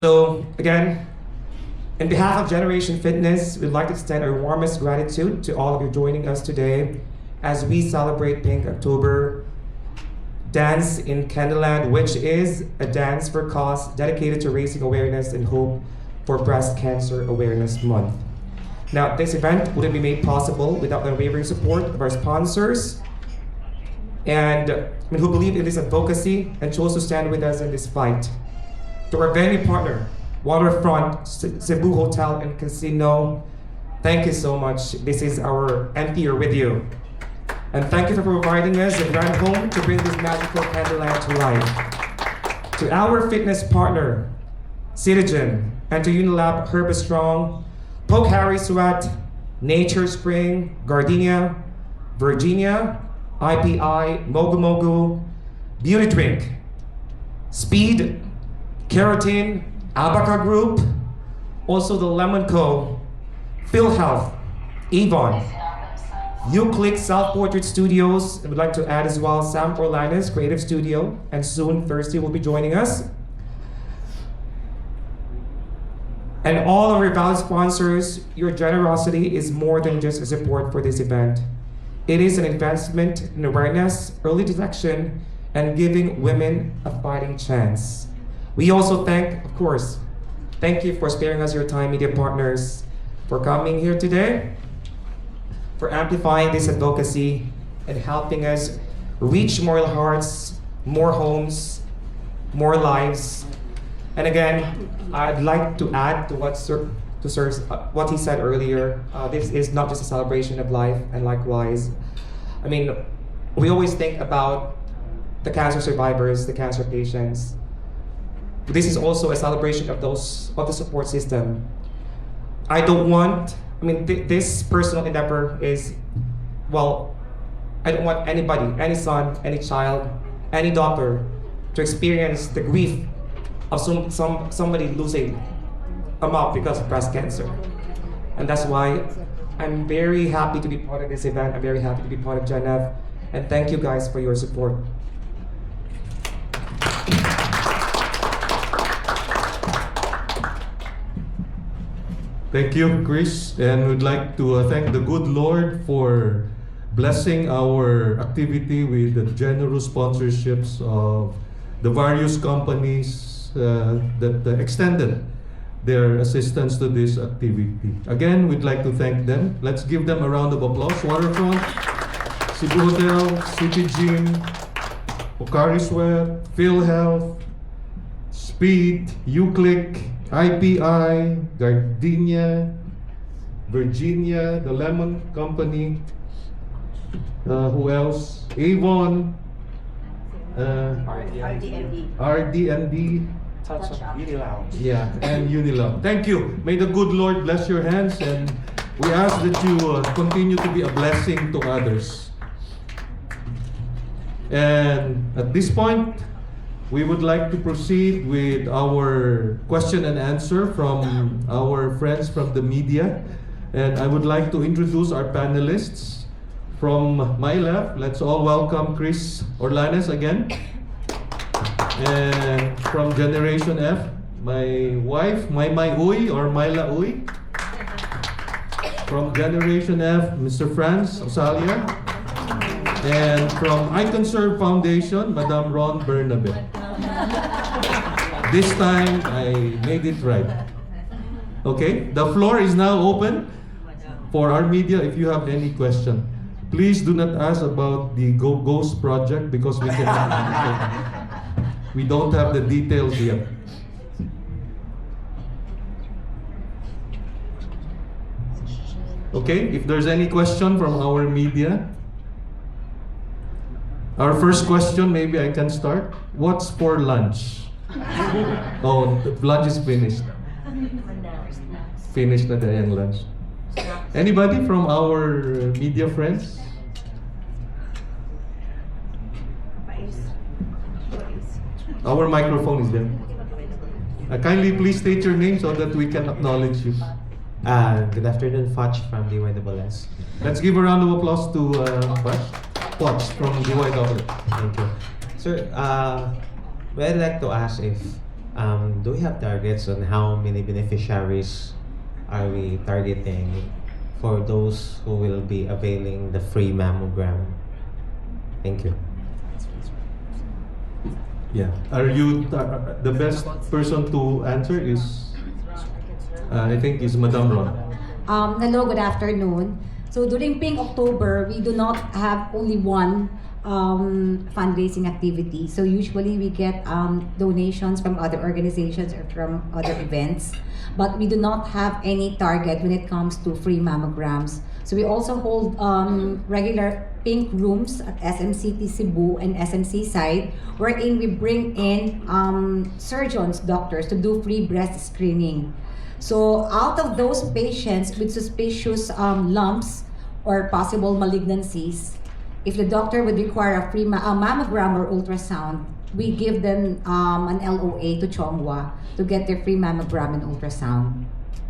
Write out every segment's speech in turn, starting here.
So again, in behalf of Generation Fitness, we'd like to extend our warmest gratitude to all of you joining us today as we celebrate Pink October Dance in Candleland, which is a dance for cause dedicated to raising awareness and hope for Breast Cancer Awareness Month. Now, this event wouldn't be made possible without the unwavering support of our sponsors and who believe in this advocacy and chose to stand with us in this fight. To our venue partner, Waterfront Cebu Hotel and Casino, thank you so much. This is our end year with you. And thank you for providing us a grand home to bring this magical candleland to life. To our fitness partner, Citizen, and to Unilab Herb Strong, Poke Harry Sweat, Nature Spring, Gardenia, Virginia, IPI, Mogu Mogu, Beauty Drink, Speed, Keratin, Abaca Group, also the Lemon Co, Phil Health, Avon, UClick Self-Portrait Studios, and would like to add as well Sam Orlando's Creative Studio, and soon Thursday will be joining us. And all of our valued sponsors, your generosity is more than just a support for this event. It is an investment in awareness, early detection, and giving women a fighting chance. We also thank you for sparing us your time, media partners, for coming here today, for amplifying this advocacy and helping us reach more hearts, more homes, more lives. And again, I'd like to add to what he said earlier. This is not just a celebration of life, and likewise, I mean, we always think about the cancer survivors, the cancer patients. This is also a celebration of the support system. This personal endeavor is, I don't want anybody, any son, any child, any daughter to experience the grief of somebody losing a mom because of breast cancer. And that's why I'm very happy to be part of this event. I'm very happy to be part of GenF. And thank you guys for your support. Thank you, Chris, and we'd like to thank the good Lord for blessing our activity with the generous sponsorships of the various companies that extended their assistance to this activity. Again, we'd like to thank them. Let's give them a round of applause. Waterfront, Cebu Hotel, City Gym, Pocari Sweat, Phil Health, Speed, UClick, IPI, Gardenia, Virginia, the Lemon Company, who else? Avon, RDND, Unilab. yeah, and Unilab. Thank you. May the good Lord bless your hands, and we ask that you continue to be a blessing to others. And at this point, we would like to proceed with our question and answer from our friends from the media. And I would like to introduce our panelists. From my left, let's all welcome Chris Orlanes again. And from Generation F, my wife, Maymay Uy or Myla Uy. From Generation F, Mr. Franz Osalia. And from I Conserve Foundation, Madam Ron Bernabe. This time, I made it right. Okay, the floor is now open for our media if you have any question. Please do not ask about the Ghost project because we don't have the details yet. Okay, if there's any question from our media. Our first question, maybe I can start. What's for lunch? Oh, the lunch is finished. Finished na yung lunch. Anybody from our media friends? Our microphone is there. Kindly please state your name so that we can acknowledge you. Good afternoon, Fudge from DYSS. Let's give a round of applause to Fudge. Fudge from DYSS. Thank you. Sir, I'd like to ask if Do we have targets on how many beneficiaries are we targeting for those who will be availing the free mammogram? Thank you. Yeah. Are you the best person to answer is I think is Madam Ron. Hello, good afternoon. So during Pink October, we do not have only one fundraising activity. So usually we get donations from other organizations or from other events, but we do not have any target when it comes to free mammograms. So we also hold regular pink rooms at SMCT Cebu and SMC side, wherein we bring in surgeons, doctors to do free breast screening. So out of those patients with suspicious lumps or possible malignancies, if the doctor would require a free mammogram or ultrasound, we give them an LOA to Chongwa to get their free mammogram and ultrasound.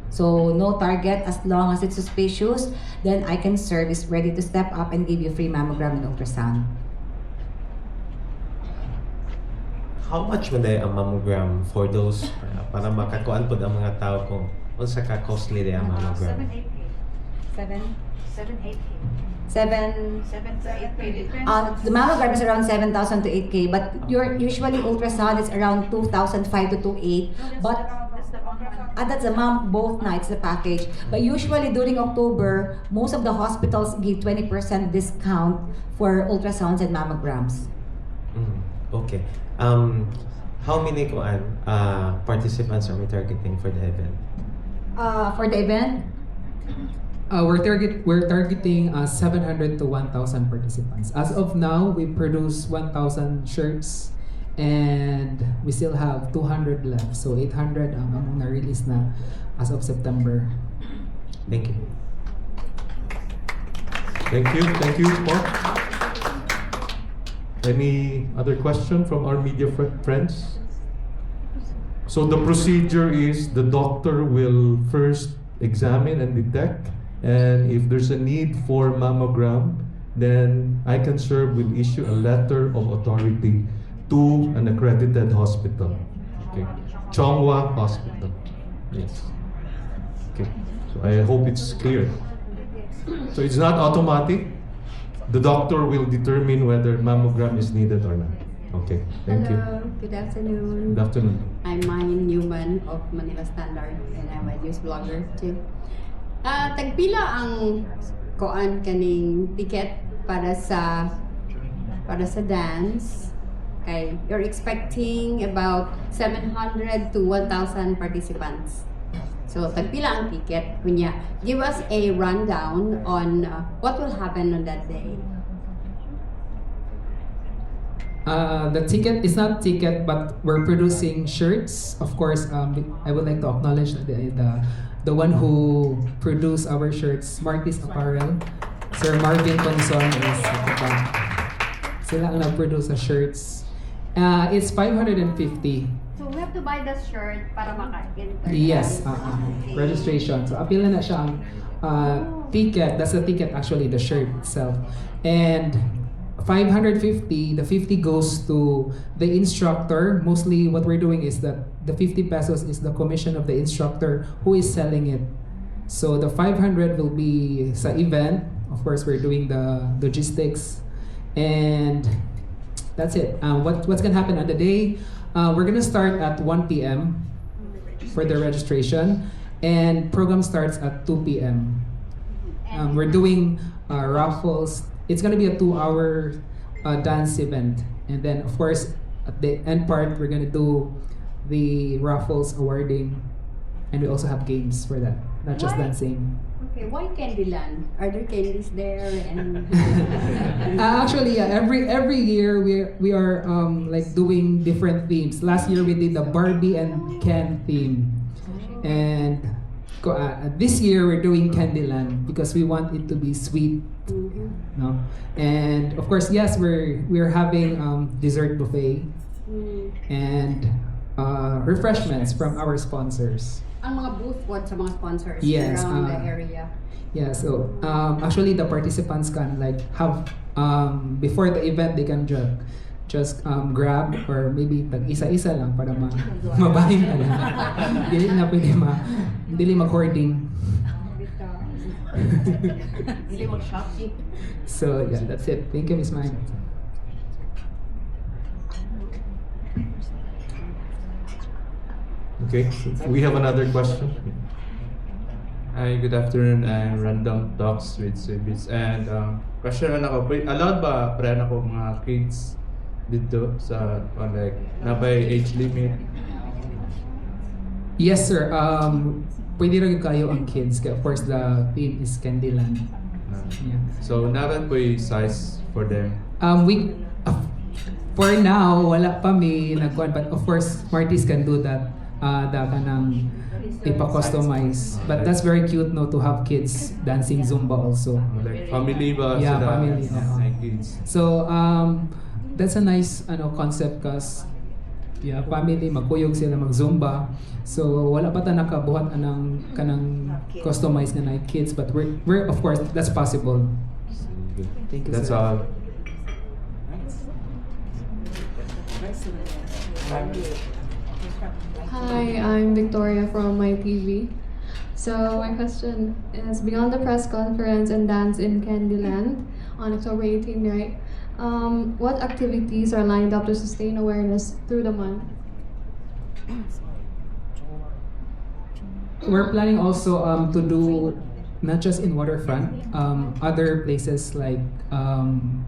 So no target, as long as it's suspicious, then I Can Serve is ready to step up and give you free mammogram and ultrasound. How much man day ang mammogram for those para makakuan pod ang mga tao kung unsa ka costly day ang mammogram? 7 to 8K. The mammogram is around 7,000 to 8K, but usually ultrasound is around 2,005 to 2,800. But that's the both nights the package. But usually during October, most of the hospitals give 20% discount for ultrasounds and mammograms. Okay. How many participants are we targeting for the event? For the event, We're targeting 700 to 1,000 participants. As of now, we produce 1,000 shirts and we still have 200 left. So 800 ang na-release na as of September. Thank you. Thank you, Paul. Any other question from our media friends? So the procedure is the doctor will first examine and detect, and if there's a need for mammogram, then I Can Serve will issue a letter of authority to an accredited hospital. Okay. Chongwa Hospital. Yes. Okay. So I hope it's clear. So it's not automatic. The doctor will determine whether mammogram is needed or not. Okay. Thank you. Hello, good afternoon. Good afternoon. I'm Mine Newman of Manila Standard and I'm a news blogger too. Tagpila ang koan kaning ticket para sa dance. Okay, you're expecting about 700 to 1,000 participants. So tagpila ang ticket. Kunya, give us a rundown on what will happen on that day. The ticket is not ticket, but we're producing shirts. Of course, I would like to acknowledge the one who produced our shirts, Martis Apparel. Sir Marvin Conson is at the back. Sila ang nag-produce sa shirts. It's 550. So we have to buy the shirt para maka-enter. Yes, registration. So apil na siya ang ticket. That's the ticket actually, the shirt itself. And 550, the 50 goes to the instructor. Mostly what we're doing is that the 50 pesos is the commission of the instructor who is selling it. So the 500 will be sa event. Of course, we're doing the logistics. And that's it. What's gonna happen on the day? We're gonna start at 1 p.m. for the registration. And program starts at 2 p.m. We're doing raffles. It's gonna be a 2-hour dance event, and then of course at the end part we're gonna do the raffles awarding, and we also have games for that, not just Why? dancing. Okay, why Candyland? Are there candies there? And Actually, yeah, every year we are like doing different themes. Last year we did the Barbie and Ken theme, and this year we're doing Candyland because we want it to be sweet. No? And of course, yes, we're having dessert buffet and refreshments from our sponsors. ang mga booth po sa mga sponsors Yes, around the area. Yeah, so actually the participants can like have before the event they can just grab or maybe tag isa-isa lang para mabahin na lang. Dili na pwede dili mag-hoarding. So yeah, that's it. Thank you, Miss Mai. Okay, we have another question. Hi, good afternoon. I'm Random Talks with Cebis. And question na ako, allowed ba pre na ko mga kids dito sa like na by age limit? Yes, sir. Pwede rin kayo ang kids. Of course, the theme is Candyland. Yeah. So naran po yung size for them? We for now wala pa may nagkuhan, but of course Martis can do that. Da kanang ipa-customize. But that's very cute, no, to have kids dancing Zumba also. Like family ba Yeah, sila? family. Like kids. So that's a nice concept kasi yeah, family magkuyog sila mag-Zumba. So wala pa ta nakabuhat anang kanang customize nga na kids, but we're of course that's possible. Thank you, That's sir. all. Hi, I'm Victoria from my TV. So my question is, beyond the press conference and dance in Candyland on October 18, right? What activities are lined up to sustain awareness through the month? We're planning also to do not just in Waterfront, other places like can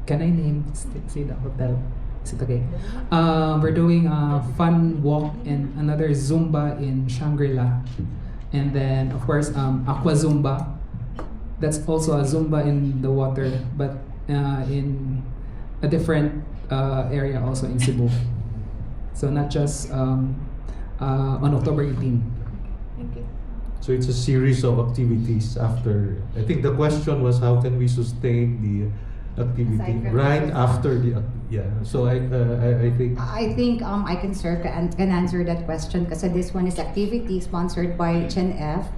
I name say the hotel? Is it okay? We're doing a fun walk and another Zumba in Shangri-La, and then of course Aqua Zumba. That's also a Zumba in the water, but in a different area also in Cebu. So not just on October 18. Thank you. So it's a series of activities after. I think the question was how can we sustain the activity Aside from right the- after the yeah. So I think I think I can answer that question because this one is activity sponsored by ChenF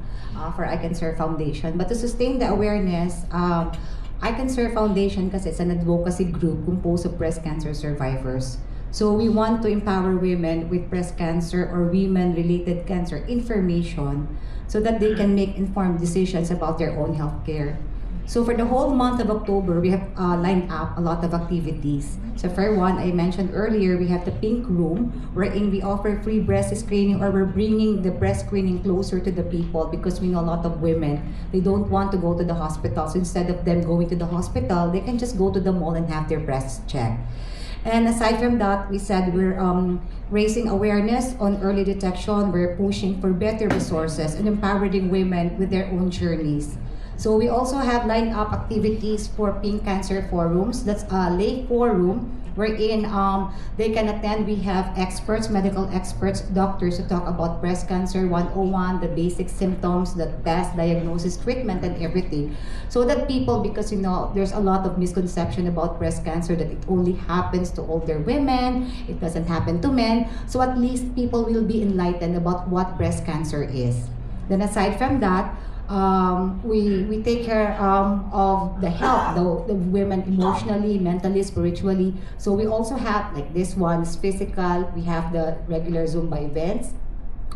for I Can Serve Foundation. But to sustain the awareness, I Can Serve Foundation kasi it's an advocacy group composed of breast cancer survivors. So we want to empower women with breast cancer or women-related cancer information so that they can make informed decisions about their own health care. So for the whole month of October, we have lined up a lot of activities. So for one, I mentioned earlier, we have the Pink Room, wherein we offer free breast screening, or we're bringing the breast screening closer to the people because we know a lot of women, they don't want to go to the hospital. So instead of them going to the hospital, they can just go to the mall and have their breasts checked. And aside from that, we said we're raising awareness on early detection. We're pushing for better resources and empowering women with their own journeys. So we also have lined up activities for Pink Cancer Forums. That's a lay forum wherein they can attend. We have experts, medical experts, doctors to talk about breast cancer 101, the basic symptoms, the test, diagnosis, treatment, and everything. So that people, because there's a lot of misconception about breast cancer that it only happens to older women, it doesn't happen to men. So at least people will be enlightened about what breast cancer is. Then aside from that, we take care of the health, the women emotionally, mentally, spiritually. So we also have, like this one is physical, we have the regular Zumba events.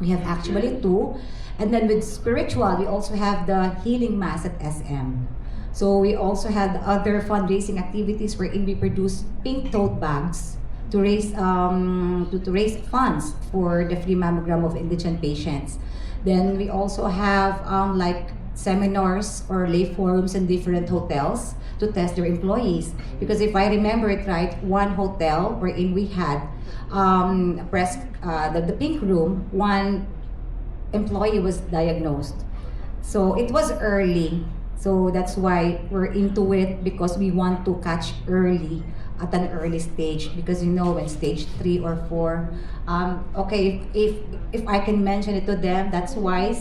We have actually two. And then with spiritual, we also have the healing mass at SM. So we also had other fundraising activities wherein we produce pink tote bags to raise to raise funds for the free mammogram of indigent patients. Then we also have like seminars or lay forums in different hotels to test their employees. Because if I remember it right, one hotel wherein we had the pink room, one employee was diagnosed. So it was early. So that's why we're into it, because we want to catch early at an early stage, because when stage 3 or 4, okay, if I can mention it to them, that's why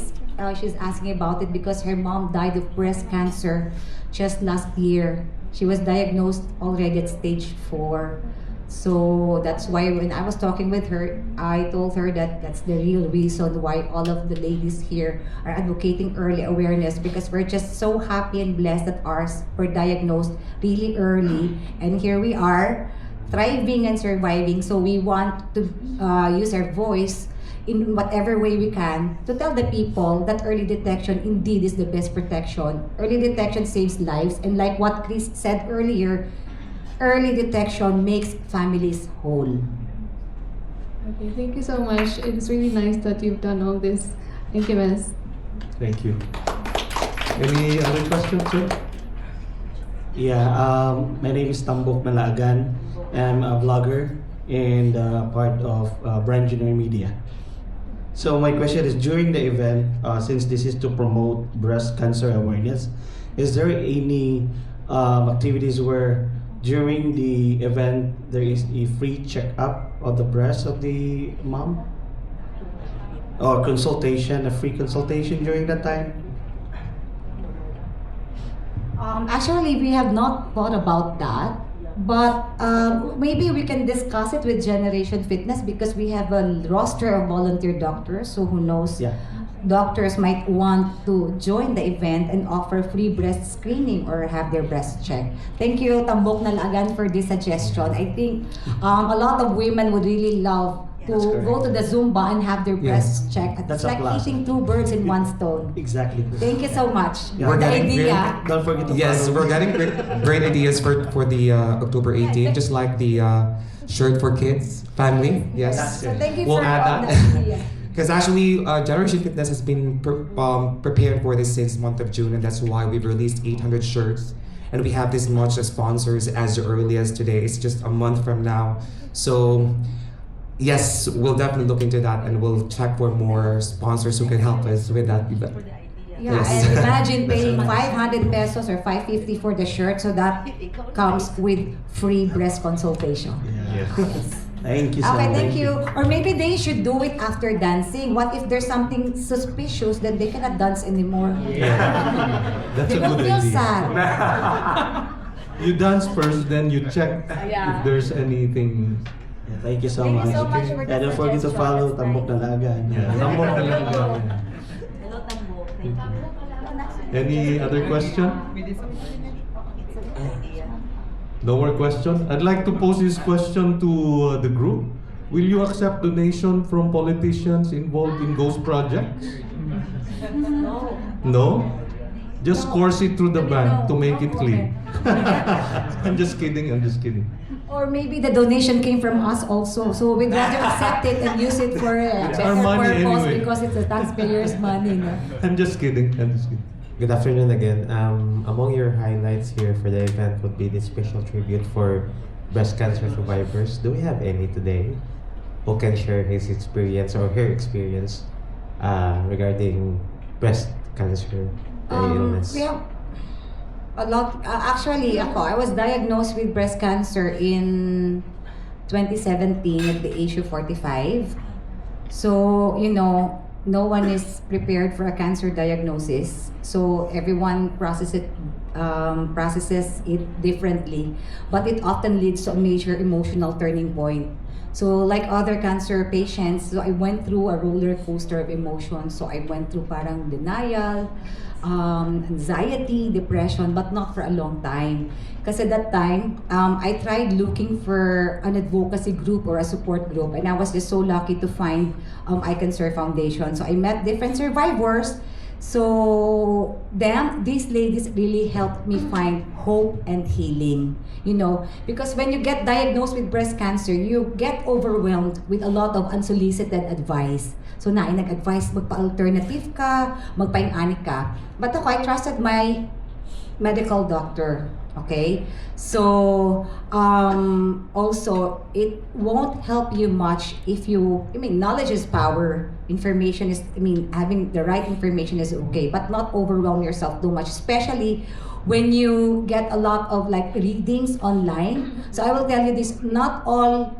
she's asking about it, because her mom died of breast cancer just last year. She was diagnosed already at stage 4. So that's why when I was talking with her, I told her that that's the real reason why all of the ladies here are advocating early awareness, because we're just so happy and blessed that ours were diagnosed really early. And here we are, thriving and surviving. So we want to use our voice in whatever way we can to tell the people that early detection indeed is the best protection. Early detection saves lives, and like what Chris said earlier, early detection makes families whole. Okay, thank you so much. It's really nice that you've done all this. Thank you, Miss. Thank you. Any other questions, sir? Yeah, my name is Tambok Malagan. I'm a vlogger and part of Brand Junior Media. So my question is, during the event, since this is to promote breast cancer awareness, is there any activities where during the event there is a free checkup of the breast of the mom? Or consultation, a free consultation during that time? Actually, we have not thought about that, but maybe we can discuss it with Generation Fitness because we have a roster of volunteer doctors. So who knows, Yeah. doctors might want to join the event and offer free breast screening or have their breast checked. Thank you, Tambok Nalagan, for this suggestion. I think a lot of women would really love to That's correct. go to the Zumba and have their breasts checked. That's It's a like plus. eating two birds in one stone. Exactly. Thank you so much. Yeah. We're The getting idea. Don't forget to Yes, follow. we're getting great ideas for the October 18th, just like the shirt for kids, family. Yes. So thank you We'll for add all that. the idea. Because actually, Generation Fitness has been prepared for this since month of June, and that's why we've released 800 shirts, and we have this much as sponsors as early as today. It's just a month from now, so yes, we'll definitely look into that, and we'll check for more sponsors who can help us with that event. Yeah, Yes. and imagine paying 500 pesos or 550 for the shirt, so that comes with free breast consultation. Yes. Thank you so Okay, much. thank you. Or maybe they should do it after dancing. What if there's something suspicious that they cannot dance anymore? That's They a will good feel idea. sad. You dance first, then you check Yeah. if there's anything. Yeah, thank you so Thank much. you so much for the And don't forget to suggestion. follow That's Tambok nice. Nalagan. Tambok Nalagan. Any other question? No more question? I'd like to pose this question to the group. Will you accept donation from politicians involved in ghost projects? No? Just course it through the bank to make it clean. I'm just kidding, I'm just kidding. Or maybe the donation came from us also. So we'd rather accept it and use it for a It's better our money purpose anyway. because it's the taxpayers' money. No? I'm just kidding, I'm just kidding. Good afternoon again. Among your highlights here for the event would be the special tribute for breast cancer survivors. Do we have any today who can share his experience or her experience regarding breast cancer illness? We have a lot. Actually, I was diagnosed with breast cancer in 2017 at the age of 45. So, no one is prepared for a cancer diagnosis. So everyone processes it differently, but it often leads to a major emotional turning point. So like other cancer patients, so I went through a roller coaster of emotions. So I went through parang denial, anxiety, depression, but not for a long time. Because at that time, I tried looking for an advocacy group or a support group, and I was just so lucky to find I Can Serve Foundation. So I met different survivors. So these ladies really helped me find hope and healing. Because when you get diagnosed with breast cancer, you get overwhelmed with a lot of unsolicited advice. So nag-advise, magpa-alternative ka, magpa-anik ka. But ako, I trusted my medical doctor. Okay? So, also, it won't help you much if knowledge is power. Having the right information is okay, but not overwhelm yourself too much, especially when you get a lot of readings online. So I will tell you this, not all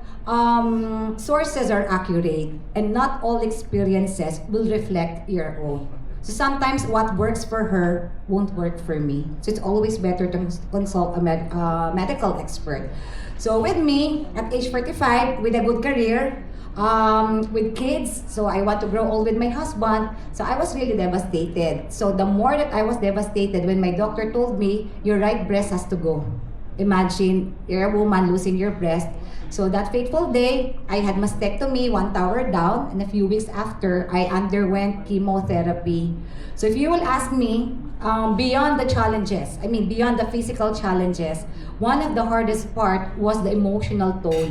sources are accurate, and not all experiences will reflect your own. So sometimes what works for her won't work for me. So it's always better to consult a medical expert. So with me, at age 45, with a good career, with kids, so I want to grow old with my husband. So I was really devastated. So the more that I was devastated when my doctor told me, your right breast has to go. imagine you're a woman losing your breast. So that fateful day, I had mastectomy, 1 tower down, and a few weeks after, I underwent chemotherapy. So if you will ask me, beyond the challenges, beyond the physical challenges, one of the hardest part was the emotional toll.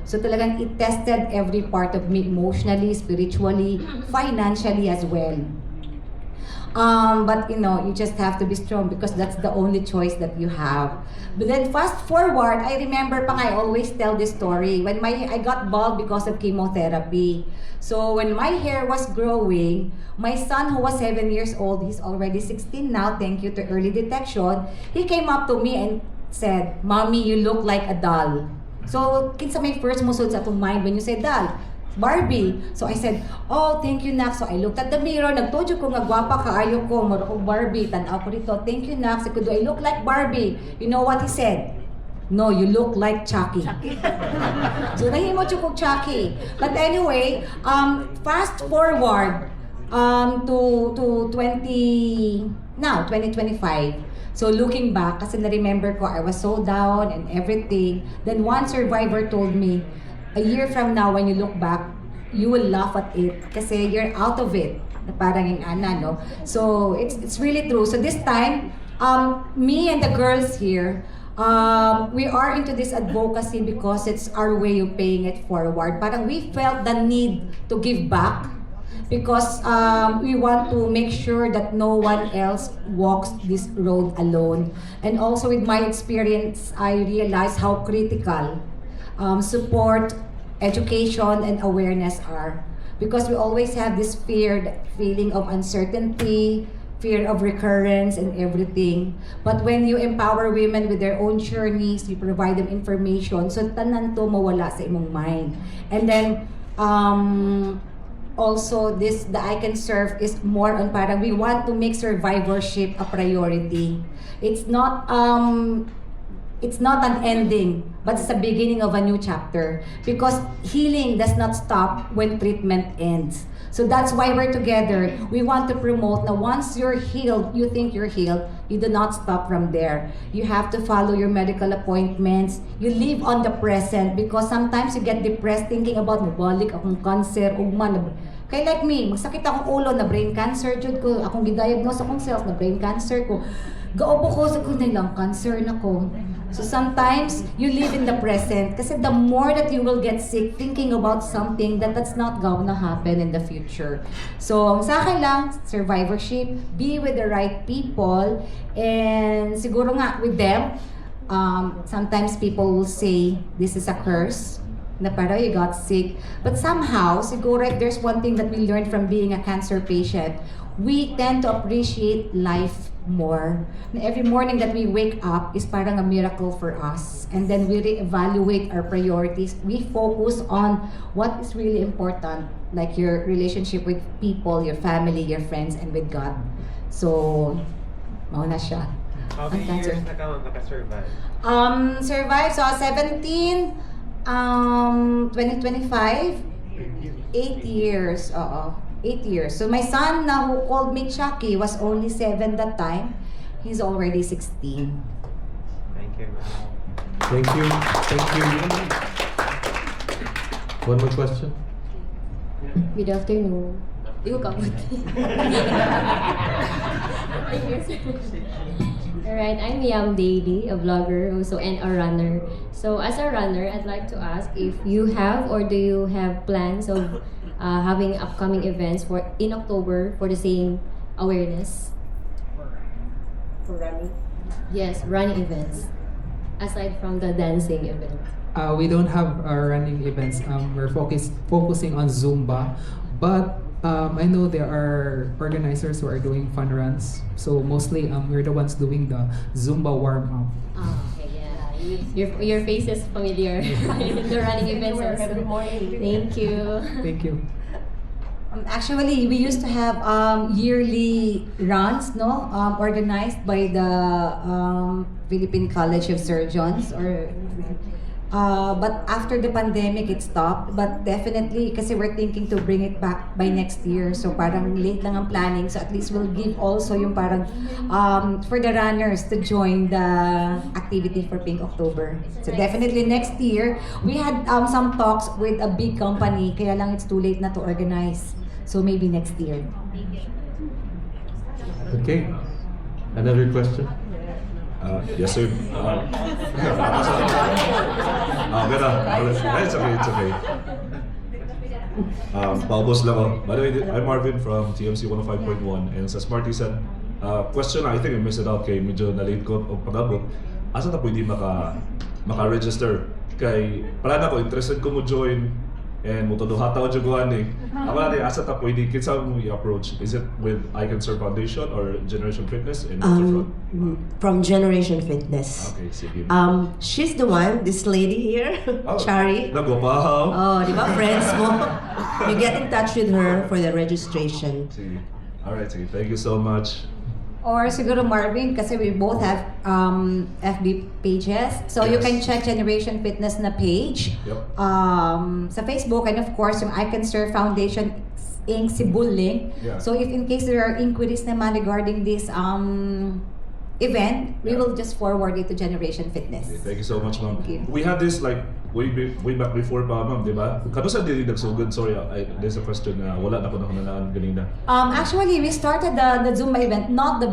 So talagang it tested every part of me emotionally, spiritually, financially as well. But you just have to be strong because that's the only choice that you have. But then fast forward, I remember I always tell this story when I got bald because of chemotherapy. So when my hair was growing, my son who was 7 years old, he's already 16 now, thank you to early detection, he came up to me and said, "Mommy, you look like a doll." So kinsa may first musod sa atong mind when you say doll? Barbie. So I said, "Oh, thank you, Nak." So I looked at the mirror, nagtodyo ko nga gwapa kaayo ko, mura ko Barbie, tanaw ko dito, "Thank you, Nak." Sabi ko, "Do I look like Barbie?" You know what he said? "No, you look like Chucky." So nahimo ko Chucky. But anyway, fast forward to 2025. So looking back, kasi na-remember ko, I was so down and everything. Then one survivor told me, a year from now, when you look back, you will laugh at it kasi you're out of it. Na parang yung no? So, it's really true. So this time, me and the girls here, we are into this advocacy because it's our way of paying it forward. Parang we felt the need to give back because we want to make sure that no one else walks this road alone. And also with my experience, I realized how critical support, education, and awareness are. Because we always have this feeling of uncertainty, fear of recurrence, and everything. But when you empower women with their own journeys, you provide them information, so tanan to mawala sa imong mind. And then, also, the I Can Serve is more on parang we want to make survivorship a priority. It's not an ending, but it's the beginning of a new chapter because healing does not stop when treatment ends. So that's why we're together. We want to promote now once you're healed, you think you're healed, you do not stop from there. You have to follow your medical appointments. You live on the present because sometimes you get depressed thinking about mabalik akong cancer, ugma. Kaya like me, magsakit akong ulo na brain cancer, jud ko, akong gidiagnose akong self na brain cancer ko. Gaobo ko sa kung nilang cancer na ko. So sometimes, you live in the present. Kasi the more that you will get sick thinking about something that's not gonna happen in the future. So, sa akin lang, survivorship, be with the right people, and siguro nga with them, sometimes people will say, this is a curse, na parang you got sick. But somehow, siguro if there's one thing that we learned from being a cancer patient, we tend to appreciate life more. And every morning that we wake up is parang a miracle for us. And then we reevaluate our priorities. We focus on what is really important, like your relationship with people, your family, your friends, and with God. So, mauna siya. How many years naka-survive? Survive, so 17, 2025, 8 years, 8 years. So my son na who called me Chucky was only 7 that time. He's already 16. Thank you. Thank you. Thank you. One more question. Good afternoon. Ikaw kabut. Thank you, sir. Alright, I'm Yam Daily, a vlogger also and a runner. So as a runner, I'd like to ask if you have or do you have plans of having upcoming events in October for the same awareness? For running? Yes, running events. Aside from the dancing event. We don't have running events. We're focusing on Zumba, but I know there are organizers who are doing fun runs. So mostly we're the ones doing the Zumba warm up. Oh, okay, yeah. Your face is familiar in the running events also. Thank you. Thank you. Actually, we used to have yearly runs, no, organized by the Philippine College of Surgeons, or But after the pandemic, it stopped. But definitely, kasi we're thinking to bring it back by next year. So parang late lang ang planning. So at least we'll give also yung parang for the runners to join the activity for Pink October. So definitely next year, we had some talks with a big company. Kaya lang it's too late na to organize. So maybe next year. Okay. Another question? Yes, sir. It's okay. Paubos lang ako. By the way, I'm Marvin from TMC 105.1 and sa Smartisan, question na, I think I missed it out kay medyo na-late ko o pag-abot. Asa na pwede maka-register? Kay, pala na ko, interested ko mo join and mo todo hataw juguan eh. Ako natin, asa ta pwede, kinsa mo i-approach? Is it with I Can Serve Foundation or Generation Fitness in Waterfront? From Generation Fitness. Okay, sige. She's the one, this lady here, Chari. Nagwapahaw. Oh, di ba, friends mo? You get in touch with her for the registration. Sige. Alright, sige. Thank you so much. Or siguro Marvin, kasi we both have FB pages. So you Yes. can check Generation Fitness na page. Yep. Sa Facebook, and of course, yung I Can Serve Foundation Inc. Cebu link. Yeah. So if in case there are inquiries naman regarding this event, we Yeah. will just forward it to Generation Fitness. Okay, thank you so much, ma'am. Thank you. We had this like way back before pa, ma'am, di ba? Kano sa dili nagsugod? Sorry, there's a question na wala na ko nakunanaan ganina. Actually, we started the Zumba event, not the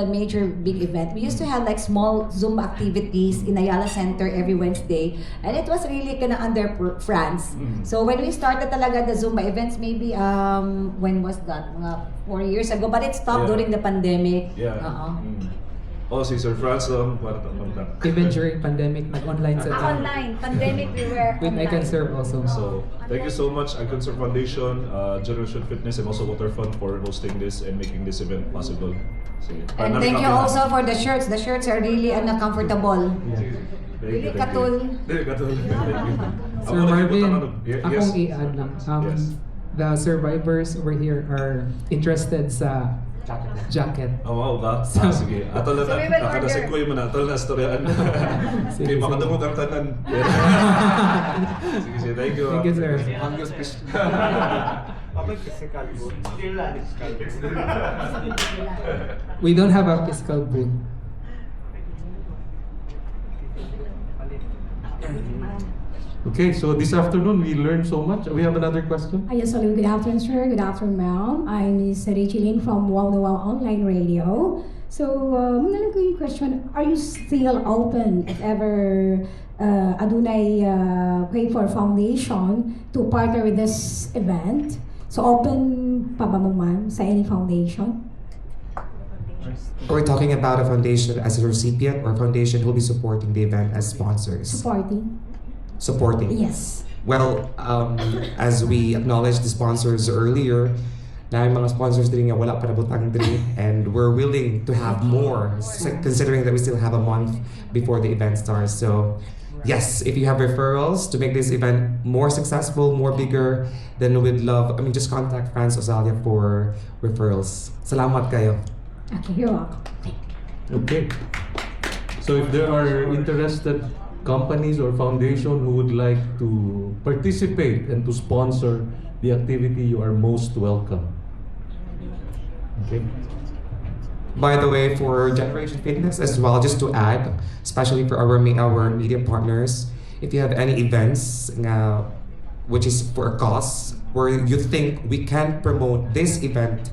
major big event. We used to have like small Zumba activities in Ayala Center every Wednesday, and it was really kinda under France. So when we started talaga the Zumba events, maybe when was that? Mga 4 years ago, but it stopped Yeah. during the pandemic. Yeah. Oh, si Sir Franz, contact. Even during pandemic, nag-online sa Online, pandemic, we were with I Can Serve also. So, thank you so much, I Can Serve Foundation, Generation Fitness, and also Waterfront for hosting this and making this event possible. Sige. And thank you also for the shirts. The shirts are really comfortable. Really katul. Katul. Thank you. Sir Marvin, Yes. akong i-add lang. Yes. The survivors over here are interested sa jacket. Wow ka? Sige. Atol na So we will order. nakadasekoy mo na. Atol na storyaan. Sige, Kaya makadungog ang tanan. Sige, thank you. Thank you, sir. We don't have a fiscal booth. Okay, so this afternoon we learned so much. We have another question. Yes, hello. Good afternoon, sir. Good afternoon, ma'am. I'm Miss Richie from Wow the Wow Online Radio. So, muna ko yung question, are you still open if ever adunay pay for foundation to partner with this event? So, open pa ba mo, ma'am, sa any foundation? Are we talking about a foundation as a recipient or a foundation who will be supporting the event as sponsors? Supporting. Yes. Well, as we acknowledged the sponsors earlier, na yung mga sponsors din nga wala pa nabutang din, and we're willing to have more, considering that we still have a month before the event starts. So, yes, if you have referrals to make this event more successful, more bigger, then we'd love, just contact Franz Osalia for referrals. Salamat kayo. Okay, you're welcome. Okay. So if there are interested companies or foundation who would like to participate and to sponsor the activity, you are most welcome. Okay. By the way, for Generation Fitness as well, just to add, especially for our media partners, if you have any events which is for a cause, where you think we can promote this event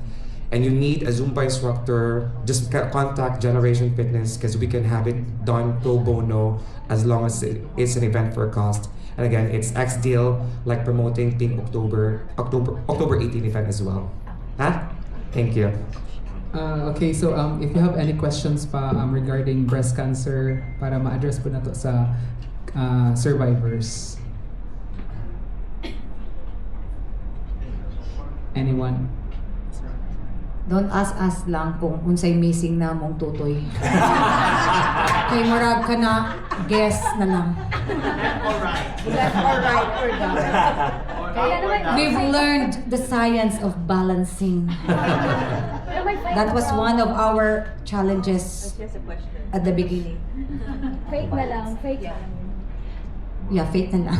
and you need a Zumba instructor, just contact Generation Fitness because we can have it done pro bono as long as it's an event for a cost. And again, it's X deal, like promoting Pink October 18 event as well. Huh? Thank you. Okay, so if you have any questions pa regarding breast cancer, para ma-address po na to sa survivors. Anyone? Don't ask us lang kung unsay missing na mong tutoy. Kay murag ka na, guess na lang. Left or right or down. We've learned the science of balancing. That was one of our challenges at the beginning. Fake na lang, fake. Yeah, faith na lang.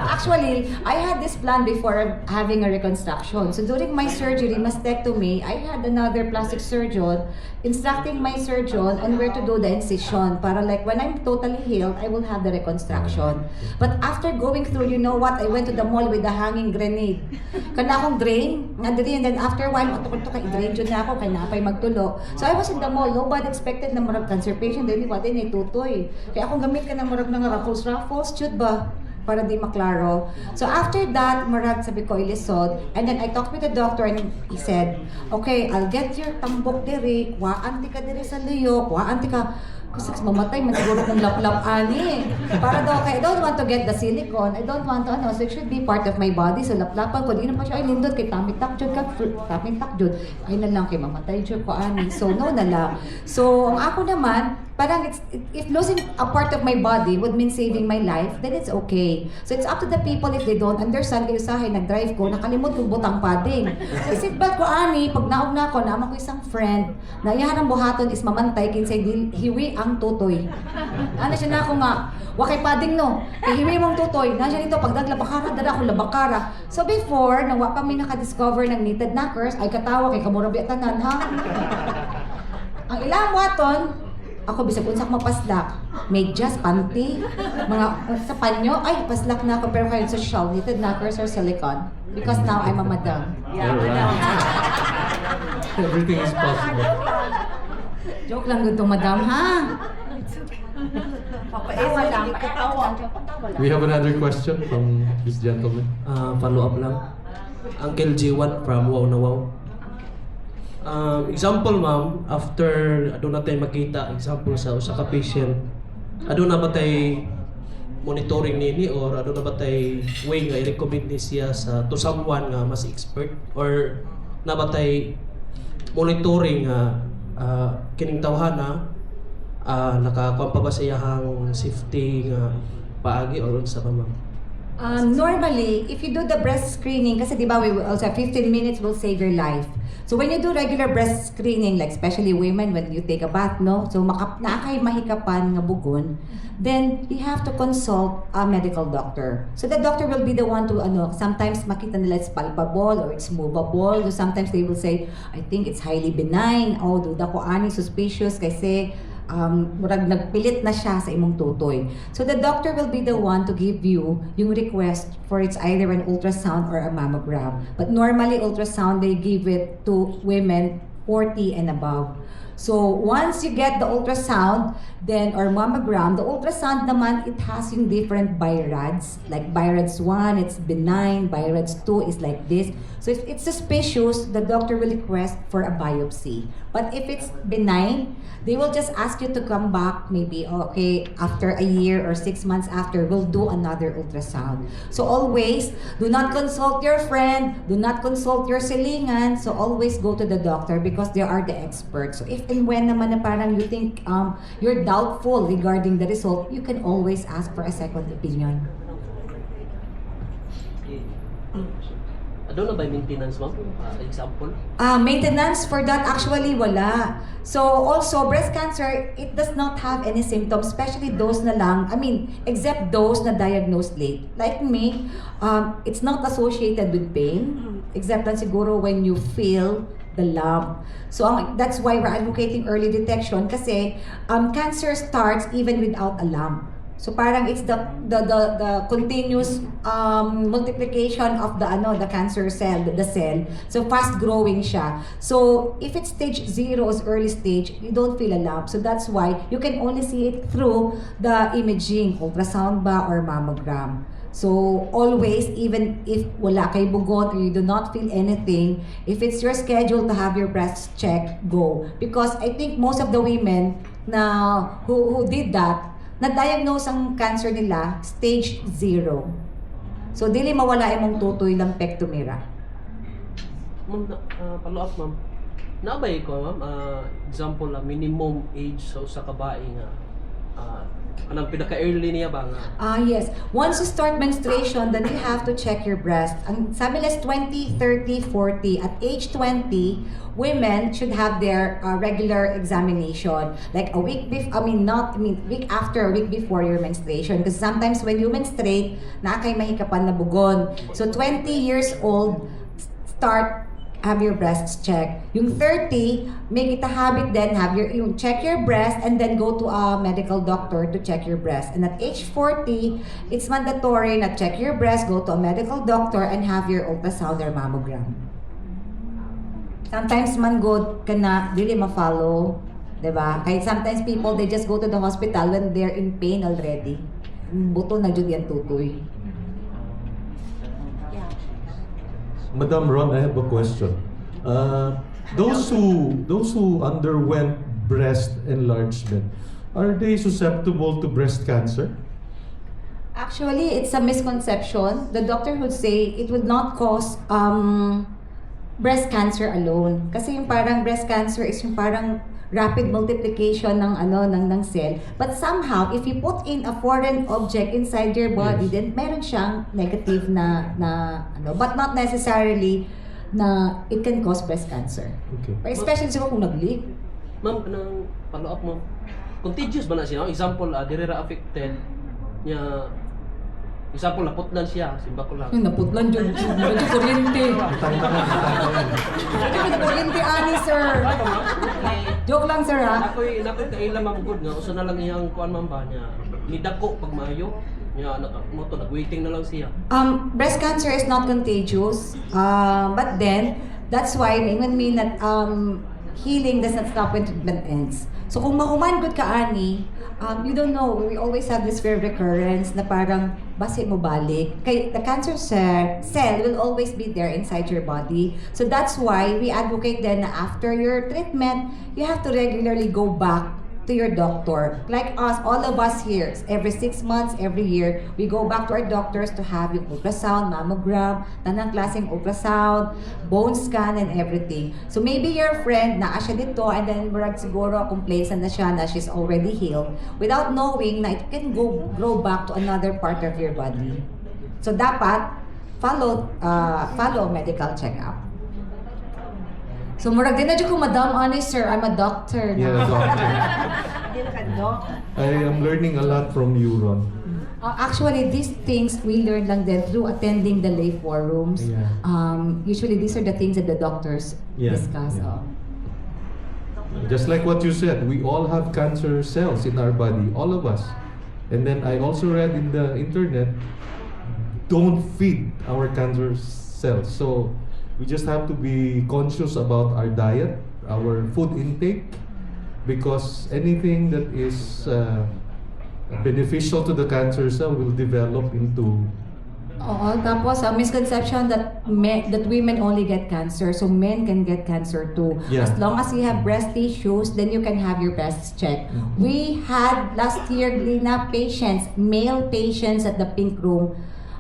Actually, I had this plan before having a reconstruction. So during my surgery, mastectomy, I had another plastic surgeon instructing my surgeon on where to do the incision para like when I'm totally healed, I will have the reconstruction. But after going through, you know what, I went to the mall with a hanging grenade. Kana akong drain, and then after a while, matukod to kay drain dyan na ako, kay napay magtulo. So I was in the mall, nobody expected na marag cancer patient, dahil ba din tutoy. Kaya akong gamit ka na marag ng raffles, chud ba? Para di maklaro. So after that, marag sabi ko ilisod, and then I talked with the doctor and he said, okay, I'll get your tambok diri, waan ti ka diri sa luyok, waan ti ka, kasi mamatay man siguro ng laplap ani. Para daw, I don't want to get the silicone, I don't want to, so it should be part of my body, so laplapan ko, di na pa siya, ay lindot, kay tamitak jud, ay na lang, kay mamatay jud ko ani. So no na lang. So ang ako naman, parang if losing a part of my body would mean saving my life, then it's okay. So it's up to the people if they don't understand. Kayo sa akin, nag-drive ko, nakalimot kong butang padding. Kasi ba't ko ani, pag naog na ako, naman ko isang friend, na iyahan ang buhaton is mamantay, kinsay hiwi ang tutoy. Ano siya na ako nga, wakay padding no, hiwi mong tutoy, na siya dito, pag naglabakara, dala ako labakara. So before, nawa pa may nakadiscover ng knitted knockers, ay katawa kay kamurabi tanan ha. Ang ilang waton, ako bisag unsak mapaslak, medyas, panty, mga sa panyo, ay paslak na ako pero kayo sa shawl, knitted knockers or silicone. Because now I'm a madam. Yeah, everything is possible. Joke lang gud tong madam ha. We have another question from this gentleman. Follow up lang. Uncle G1 from Wow na Wow. Example ma'am, after aduna tay makita example sa usa ka patient, aduna ba tay monitoring nini or aduna ba tay way nga i-recommend ni siya to someone nga mas expert or nabatay monitoring nga kining tawhana nakakuha pa ba sa iyang safety nga paagi or unsa pa ma'am? Normally, if you do the breast screening, kasi di ba we will also 15 minutes will save your life. So when you do regular breast screening, like especially women when you take a bath, no? So nakay mahikapan nga bugon, then you have to consult a medical doctor. So the doctor will be the one to sometimes makita nila it's palpable or it's movable. So sometimes they will say, I think it's highly benign. Oh, duda ko ani suspicious kasi murag nagpilit na siya sa imong tutoy. So the doctor will be the one to give you yung request for it's either an ultrasound or a mammogram. But normally ultrasound they give it to women 40 and above. So once you get the ultrasound, then or mammogram, the ultrasound naman it has yung different BI-RADS. Like BI-RADS 1, it's benign, BI-RADS 2 is like this. So if it's suspicious, the doctor will request for a biopsy. But if it's benign, they will just ask you to come back maybe, okay, after a year or 6 months after, we'll do another ultrasound. So always, do not consult your friend, do not consult your silingan, so always go to the doctor because they are the experts. So if and when naman na parang you think you're doubtful regarding the result, you can always ask for a second opinion. Ano na ba maintenance ma'am? Example? Maintenance for that actually wala. So also breast cancer, it does not have any symptoms, especially those na lang, except those na diagnosed late. Like me, it's not associated with pain, except lang siguro when you feel the lump. So that's why we're advocating early detection kasi cancer starts even without a lump. So parang it's the continuous multiplication of the cancer cell, the cell. So fast growing siya. So if it's stage 0 is early stage, you don't feel a lump. So that's why you can only see it through the imaging, ultrasound ba or mammogram. So always, even if wala kay bugot or you do not feel anything, if it's your schedule to have your breast check, go. Because I think most of the women na who did that, na-diagnose ang cancer nila stage 0. So dili mawala imong tutoy lang pectomira. Ma'am, follow up ma'am. Nabay ko ma'am, example minimum age sa usa ka bae nga anong pinaka-early niya ba nga? Yes. Once you start menstruation, then you have to check your breast. Ang sabi nila is 20, 30, 40. At age 20, women should have their regular examination. Like a week week after, a week before your menstruation. Because sometimes when you menstruate, nakakay mahikapan na bugon. So 20 years old, start have your breasts checked. Yung 30, make it a habit then yung check your breast and then go to a medical doctor to check your breast. And at age 40, it's mandatory na check your breast, go to a medical doctor and have your ultrasound or mammogram. Sometimes man good ka na dili ma-follow, 'di ba? Kaya sometimes people they just go to the hospital when they're in pain already. Buto na jud yan tutoy. Madam Ron, I have a question. Those who underwent breast enlargement, are they susceptible to breast cancer? Actually, it's a misconception. The doctor would say it would not cause breast cancer alone. Kasi yung parang breast cancer is yung parang rapid multiplication ng cell. But somehow, if you put in a foreign object inside your body, then meron siyang negative na but not necessarily na it can cause breast cancer. Okay. But especially siguro kung nag-leak. Ma'am, kanang follow-up mo. Contagious ba na siya? Example, dirira affected niya. Example, naputlan siya. Simba ko lang. Naputlan dyan. Medyo kuryente. Kuryente ani, sir. Joke lang, sir, ha? Ako'y kaila mamugod nga. Uso na lang iyang kuan ma'am ba niya. Nidako pag maayo. Niya, nag-waiting na lang siya. Breast cancer is not contagious. But then, that's why, ingon mean that healing does not stop when treatment ends. So kung mahuman good ka ani, you don't know, we always have this fear of recurrence na parang basi mo balik. Kaya the cancer cell will always be there inside your body. So that's why we advocate then na after your treatment, you have to regularly go back to your doctor. Like us, all of us here, every 6 months, every year, we go back to our doctors to have yung ultrasound, mammogram, tanang klaseng ultrasound, bone scan, and everything. So maybe your friend, naa siya dito, and then murag siguro complacent na siya na she's already healed, without knowing na it can grow back to another part of your body. So dapat, follow medical checkup. So murag din na dyan ko, Madam Honest, sir, I'm a doctor. Yeah, doctor. I am learning a lot from you, Ron. Actually, these things we learn lang din through attending the lay forums. Yeah. Usually, these are the things that the doctors discuss. Yeah. Just like what you said, we all have cancer cells in our body, all of us. And then I also read in the internet, don't feed our cancer cells. So we just have to be conscious about our diet, our food intake, because anything that is beneficial to the cancer cell will develop into. Tapos misconception that women only get cancer, so men can get cancer too. Yeah. As long as you have breast tissues, then you can have your breasts checked. Mm-hmm. We had last year male patients at the pink room,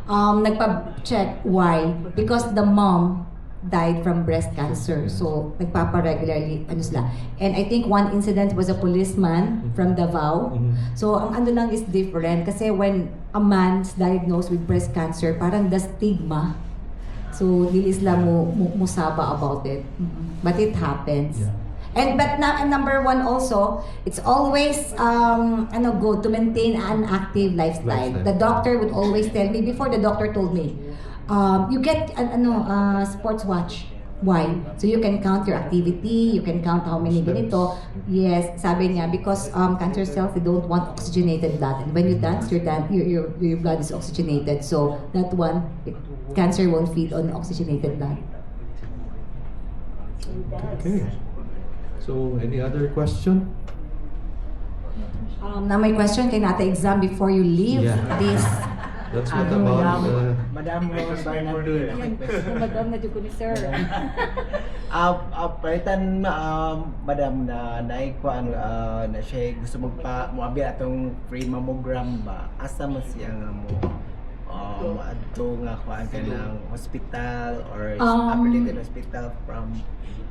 nagpa-check. Why? Because the mom died from breast cancer. So, nagpapa-regularly, sila. And I think one incident was a policeman from Davao. So, ang lang is different. Kasi when a man's diagnosed with breast cancer, parang the stigma. So, dili sila musaba about it. But it happens. Yeah. But number one also, it's always good to maintain an active lifestyle. The doctor would always tell me, before the doctor told me, you get sports watch. Why? So you can count your activity, you can count how many ganito. Yes, sabi niya, because cancer cells, they don't want oxygenated blood. And when you dance, your blood is oxygenated. So that one, cancer won't feed on oxygenated blood. Okay. So any other question? Now my question, kay nata exam before you leave this. That's what about Madam Bernadette. Madam na ko ni sir. Palitan Madam na naikuan na siya gusto moabi atong free mammogram ba asa mo siya nga mo adto nga kuan ka ng hospital or Um, affiliated hospital from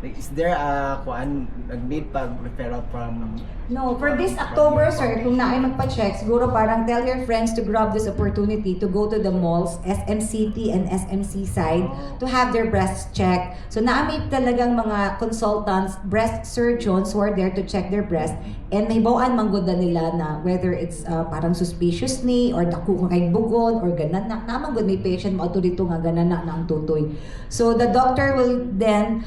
is there a kuan nag-need pag referral from No, for this October, sir, kung naay magpa-check, siguro parang tell your friends to grab this opportunity to go to the malls, SM City and SMC side, to have their breasts checked. So naamit talagang mga consultants, breast surgeons who are there to check their breast, and may bawaan manggod na nila na whether it's parang suspicious ni, or dako kay bugod, or ganana. Namanggod may patient mo ato dito nga ganana na ang tutoy. So the doctor will then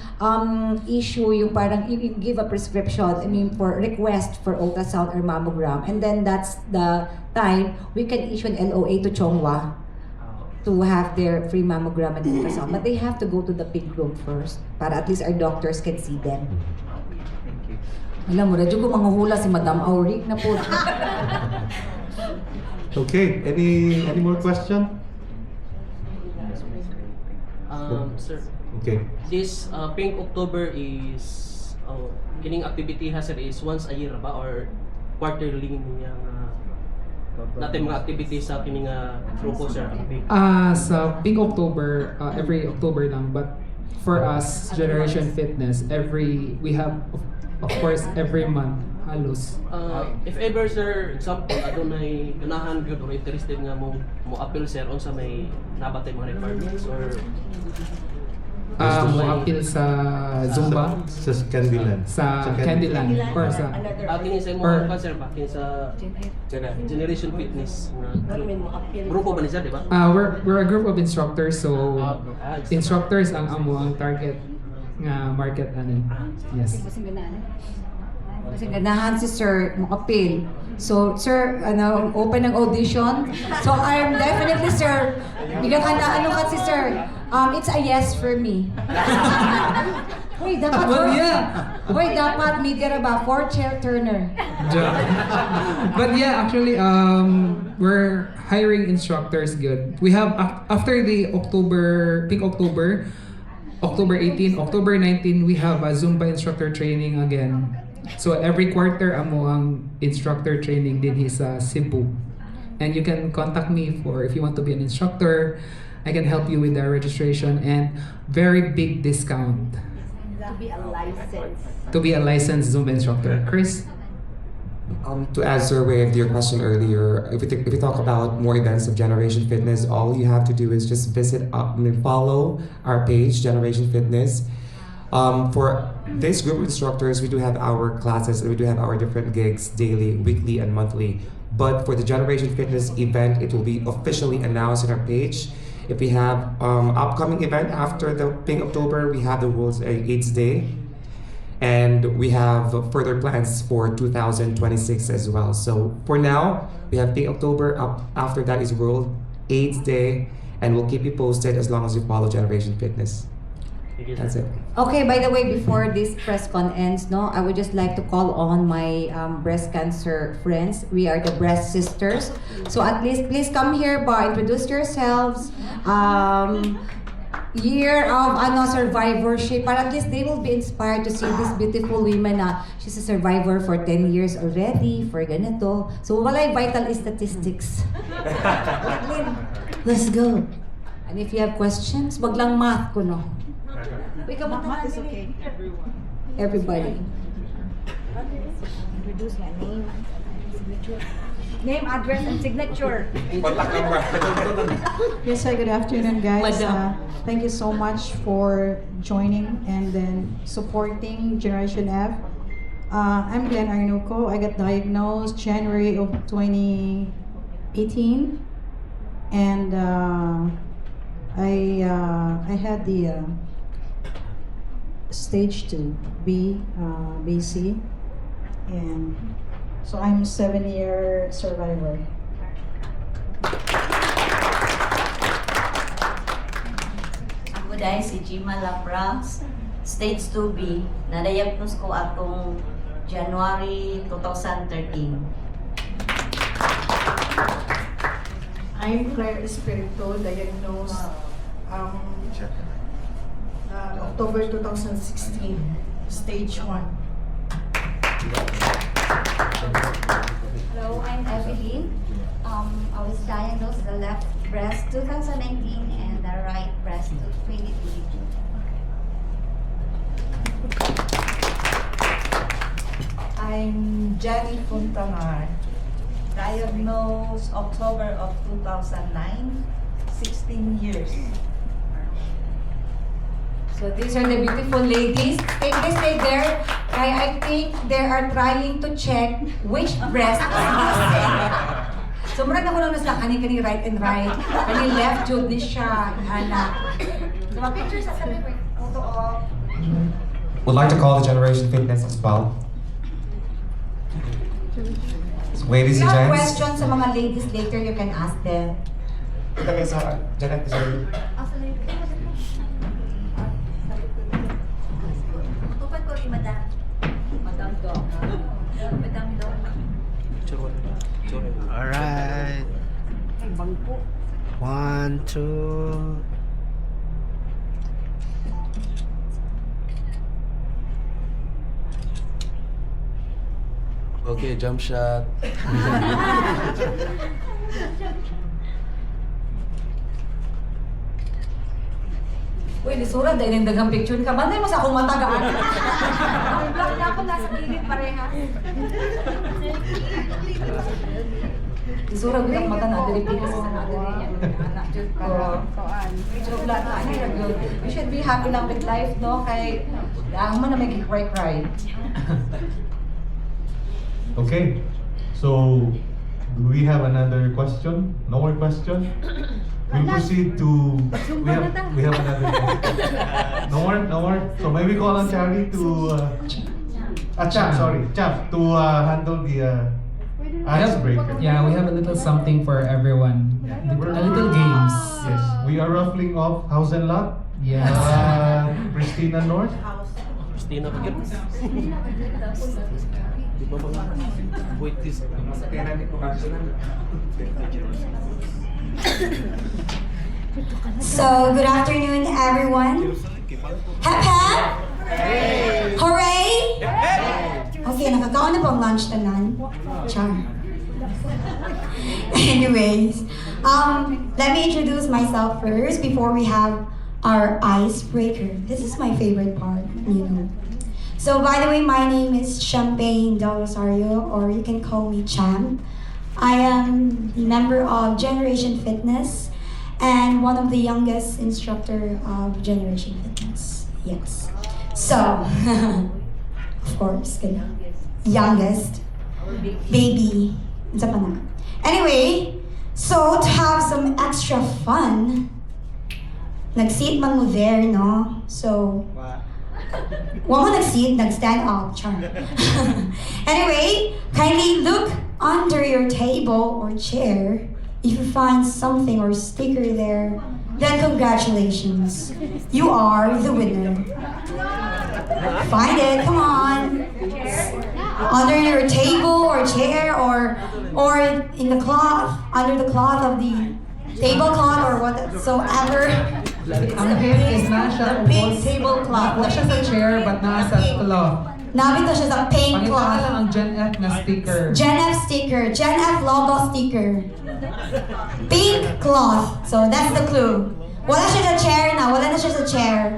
issue yung parang, you give a prescription, I mean, for request for ultrasound or mammogram, and then that's the time we can issue an LOA to Chongwa to have their free mammogram and ultrasound. But they have to go to the pink room first para at least our doctors can see them. Alam mo, radyo ko manguhula si Madam Auric na po. Okay, any more question? Sir, Okay. this Pink October is kining activity ha sir is once a year ba or quarterly niya natin mga activities sa kining grupo sir? Sa Pink October, every October lang, but for us, Generation Fitness, we have, of course, every month, halos. If ever sir, example, adunay ganahan gyud or interested nga mo apil sir unsa may nabatay mga requirements or Mo appeal sa Zumba, Sa Candyland. sa Candyland, or sa kini sa or- mo sir ba kini sa Generation Fitness nga grupo ba ni sir di ba? we're a group of instructors, so instructors ang ang target nga market ano. Yes. Kasi ganahan si Sir Apil. So, Sir, open ng audition. So, I'm definitely, Sir, bigyan ka na, ano ka si Sir? It's a yes for me. Uy, dapat Well, yeah. Uy, dapat media ba? 4-chair turner. But yeah, actually, we're hiring instructors. Good. We have after the Pink October, October 18, October 19, we have a Zumba instructor training again. So every quarter amo ang instructor training din sa Cebu. And you can contact me for if you want to be an instructor. I can help you with the registration and very big discount. To be a licensed Zumba instructor. Chris? To answer with your question earlier, if we talk about more events of Generation Fitness, all you have to do is just follow our page, Generation Fitness. For this group of instructors, we do have our classes and we do have our different gigs daily, weekly, and monthly. But for the Generation Fitness event, it will be officially announced on our page. If we have upcoming event after the Pink October, we have the World AIDS Day. And we have further plans for 2026 as well. So for now, we have Pink October. After that is World AIDS Day. And we'll keep you posted as long as you follow Generation Fitness. That's it. Okay, by the way, before this press con ends, no, I would just like to call on my breast cancer friends. We are the breast sisters. So at least, please come here, introduce yourselves. Year of survivorship, para at least they will be inspired to see this beautiful woman na she's a survivor for 10 years already, for ganito. So walay vital statistics. Let's go. And if you have questions, wag lang math ko, no? Math is okay. Everybody. Introduce your name, signature. Name, address, and signature. Yes, hi, good afternoon, guys. Thank you so much for joining and then supporting Generation F. I'm Glenn Arnuco. I got diagnosed January of 2018, and I had the stage 2B, BC, and so I'm a 7-year survivor. Ako dahil si Jima Laprax, stage 2B, na-diagnose ko atong January 2013. I'm Claire Espirito, diagnosed October 2016, stage 1. Hello, I'm Evelyn. I was diagnosed with the left breast 2019 and the right breast 2022. I'm Jenny Funtanar, diagnosed October of 2009, 16 years. So these are the beautiful ladies. Stay there. I think they are trying to check which breast is missing. So murag na ko lang sa kani right and right. Kani left jud ni siya, ana. So ma-picture sa sabi ko. Totoo. Would like to call the Generation Fitness as well. So, ladies If you and have gents. questions sa mga ladies later, you can ask them. Ito may sa Janet is ready. Tupad ko rin, madam. Madam Doc. Madam Doc. Alright. 1, 2. Okay, jump shot. Uy, lisura dahil yung dagang picture ka. Banday mo sa akong matagaan. Ang black na ako nasa gilid parehas. Lisura bilang mata na dali pikas sa nadali niya. Anak jud ko. Medyo black na niya good. We should be happy lang with life, no? Kay ang man na may cry. Okay, so do we have another question? No more question? We'll proceed to. We have another question. No more. So maybe call on Charlie to. Chap, to handle the icebreaker. Yeah, we have a little something for everyone. A little games. Yes, we are ruffling off house and lot. Yes. Christina North. Christina Pagkit. Di ba mga wait this? So, good afternoon, everyone. Hep hep! Hooray! Okay, nakakaon na po ang lunch tanan. Char. Anyways, let me introduce myself first before we have our icebreaker. This is my favorite part, you know. So, by the way, my name is Champagne Del Rosario, or you can call me Champ. I am a member of Generation Fitness and one of the youngest instructor of Generation Fitness. Yes. So, of course, youngest baby. Isa pa na. Anyway, so to have some extra fun, nag-sit man mo there, no? So, wala mo nag-sit, nag-stand up, charm. Anyway, kindly look under your table or chair. If you find something or sticker there, then congratulations. You are the winner. Find it, come on. Under your table or chair or in the cloth, under the cloth of the tablecloth or whatsoever. Ang head is nasa pink tablecloth. Wala siya sa chair but nasa cloth. Nabito siya sa pink Pakita cloth. lang ang Gen F na sticker. Gen F sticker. Gen F logo sticker. Pink cloth. So that's the clue. Wala siya sa chair na. Wala na siya sa chair.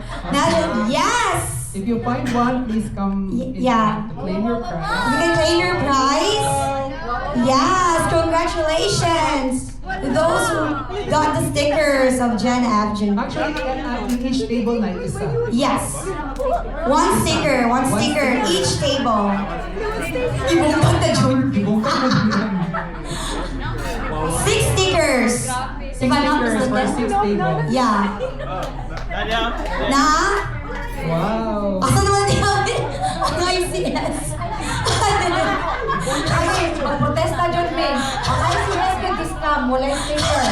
Yes! If you find one, please come yeah. claim your prize. You can claim your prize. Yes, congratulations to those who got the stickers of Gen F. Actually, in each table na isa. Yes. One sticker each table. Ibungkag na Jun. 6 stickers. If I'm not mistaken. Yeah. Na? Wow. Asa naman niya? Ang ICS. Ay, protesta Jun, men. Ang ICS nag-scam. Wala yung sticker.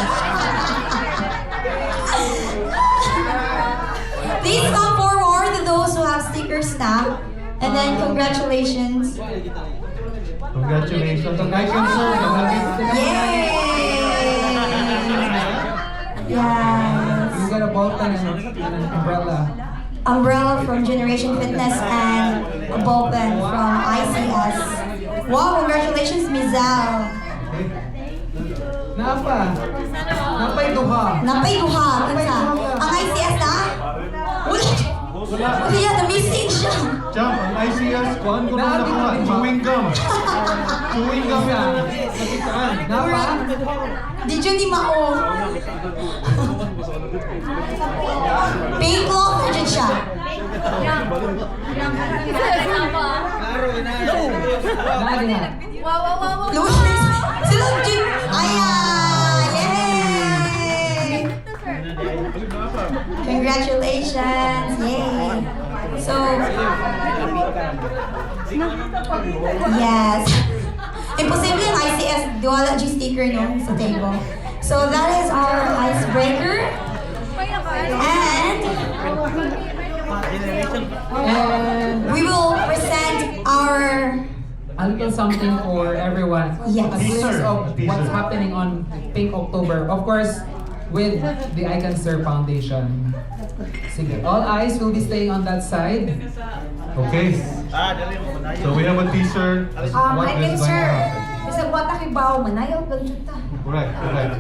Please come forward to those who have stickers now. And then congratulations. Congratulations, sir. Yay! Yes. You got a ball pen and an umbrella. Umbrella from Generation Fitness and a ball pen from ICS. Wow, congratulations, Mizal. Napa? Napay duha. Napay duha. Kinsa? Ang ICS na? Uy! Uy, the missing siya. Jump, ang ICS, kuhaan ko na nakuha. Chewing gum. Chewing gum yan. Nakitaan. Napa? Did you ni Mao? Pink cloth na dyan siya. Lotions. Sila Jim. Ayan! Yay! Congratulations! Yay! So, yes. Imposible yung ICS, wala G sticker no sa table. So that is our icebreaker. And we will present our A little something for everyone. Yes. A glimpse of what's happening on Pink October. Of course, with the I Can Sir Foundation. Sige. All eyes will be staying on that side. Okay. So we have a t-shirt. What I Can is going to Sir. happen? Isang wata kay Bao, manayaw ka dito. Correct, correct.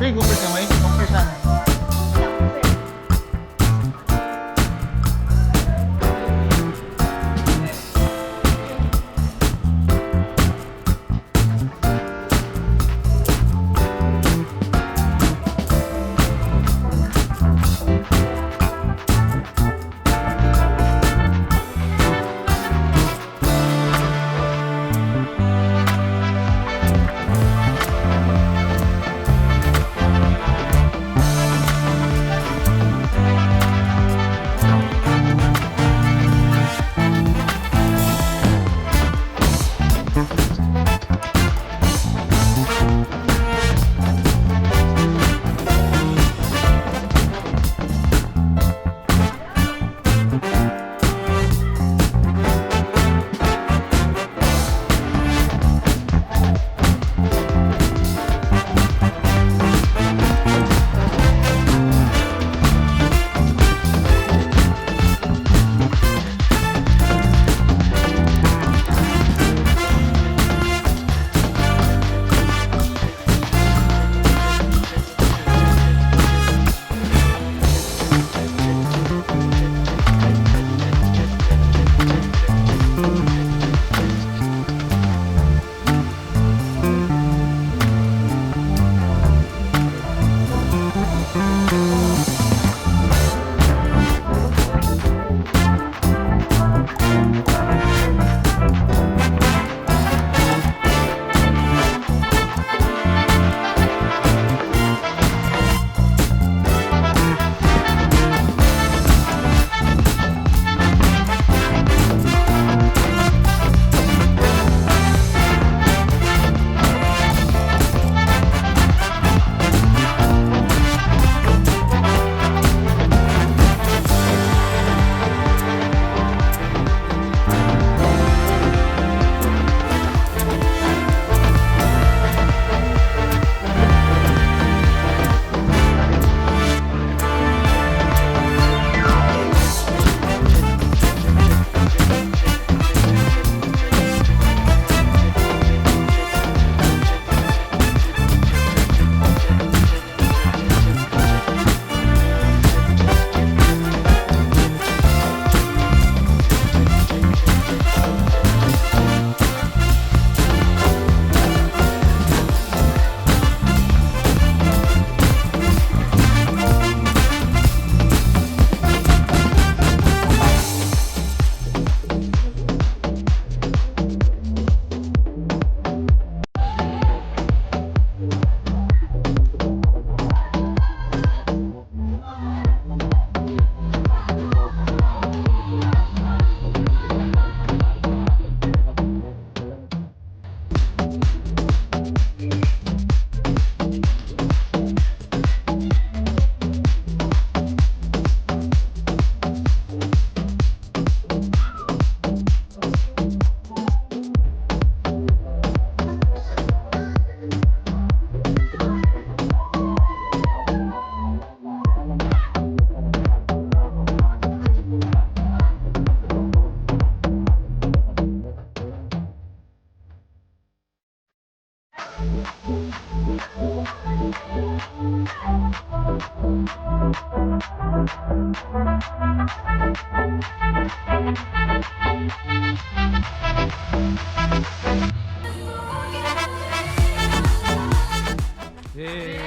Sige, kumpres ka, Mike. Kumpres na. Yay!